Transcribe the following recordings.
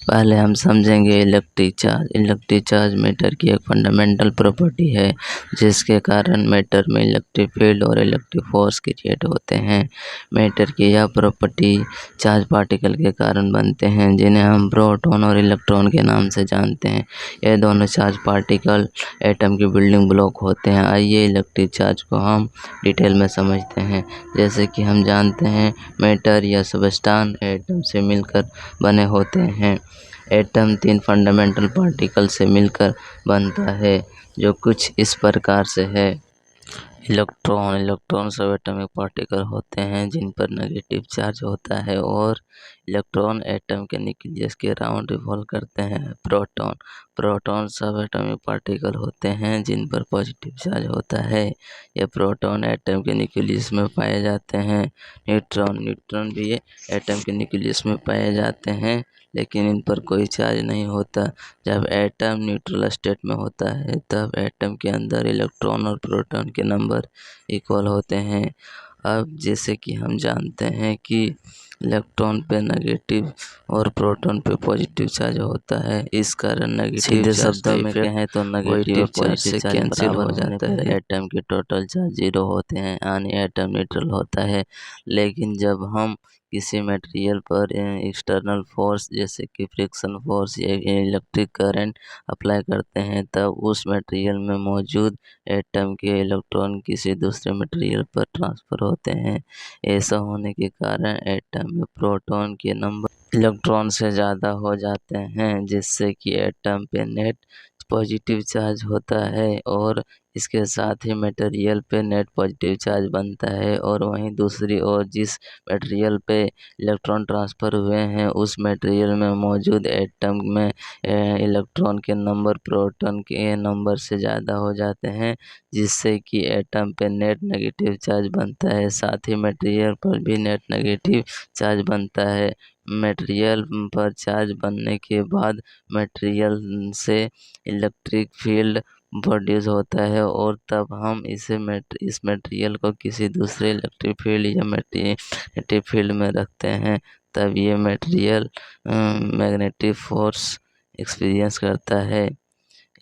पहले हम समझेंगे electric charge. Electric charge matter की एक फंडामेंटल प्रॉपर्टी है जिसके कारण मैटर में इलेक्ट्रिक फील्ड और इलेक्ट्रिक फोर्स क्रिएट होते हैं। मैटर की यह प्रॉपर्टी चार्ज पार्टिकल के कारण बनते हैं जिन्हें हम प्रोटॉन और इलेक्ट्रॉन के नाम से जानते हैं। ये दोनों चार्ज पार्टिकल एटम के बिल्डिंग ब्लॉक होते हैं। आइए इलेक्ट्रिक चार्ज को हम डिटेल में समझते हैं। जैसे कि हम जानते हैं मैटर या सबस्टांस एटम से मिलकर बने होते हैं। एटम 3 फंडामेंटल पार्टिकल से मिलकर बनता है जो कुछ इस प्रकार से है। इलेक्ट्रॉन सब एटॉमिक पार्टिकल होते हैं जिन पर नेगेटिव चार्ज होता है और इलेक्ट्रॉन एटम के न्यूक्लियस के अराउंड रिवॉल्व करते हैं। प्रोटॉन सब एटॉमिक पार्टिकल होते हैं जिन पर पॉजिटिव चार्ज होता है। ये प्रोटॉन एटम के न्यूक्लियस में पाए जाते हैं। न्यूट्रॉन भी एटम के न्यूक्लियस में पाए जाते हैं लेकिन इन पर कोई चार्ज नहीं होता। जब एटम न्यूट्रल स्टेट में होता है तब एटम के अंदर इलेक्ट्रॉन और प्रोटॉन के नंबर इक्वल होते हैं। अब जैसे कि हम जानते हैं कि इलेक्ट्रॉन पे नेगेटिव और प्रोटॉन पे पॉजिटिव चार्ज होता है, इस कारण नेगेटिव सीधे चार्ज शब्दों में कहें तो पॉजिटिव चार्ज से कैंसिल हो बराबर जाता होने है। एटम के टोटल चार्ज 0 होते हैं यानी एटम न्यूट्रल होता है। लेकिन जब हम किसी मटेरियल पर एक्सटर्नल फोर्स जैसे कि फ्रिक्शन फोर्स या इलेक्ट्रिक करंट अप्लाई करते हैं तब उस मटेरियल में मौजूद एटम के इलेक्ट्रॉन किसी दूसरे मटेरियल पर ट्रांसफ़र होते हैं। ऐसा होने के कारण एटम में प्रोटॉन के नंबर इलेक्ट्रॉन से ज़्यादा हो जाते हैं जिससे कि एटम पे नेट पॉजिटिव चार्ज होता है और इसके साथ ही मटेरियल पे नेट पॉजिटिव चार्ज बनता है। और वहीं दूसरी ओर जिस मटेरियल पे इलेक्ट्रॉन ट्रांसफ़र हुए हैं उस मटेरियल में मौजूद एटम में इलेक्ट्रॉन के नंबर प्रोटॉन के नंबर से ज़्यादा हो जाते हैं जिससे कि एटम पे नेट नेगेटिव चार्ज बनता है। साथ ही मटेरियल पर भी नेट नेगेटिव चार्ज बनता है। मटेरियल पर चार्ज बनने के बाद मटेरियल से इलेक्ट्रिक फील्ड प्रोड्यूस होता है और तब हम इस मटेरियल को किसी दूसरे इलेक्ट्रिक फील्ड या मैग्नेटिक फील्ड में रखते हैं तब ये मटेरियल मैग्नेटिक फोर्स एक्सपीरियंस करता है।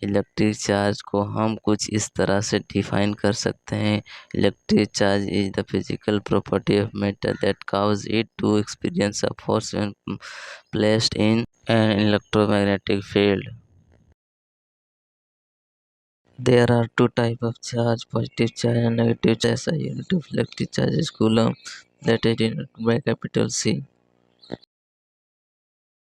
इलेक्ट्रिक चार्ज को हम कुछ इस तरह से डिफाइन कर सकते हैं। Electric charge is the physical property of matter that causes it to experience a force when placed in an electromagnetic field. There are two types of charge, positive charge and negative charge. A unit of electric charge is coulomb, that is denoted by capital C.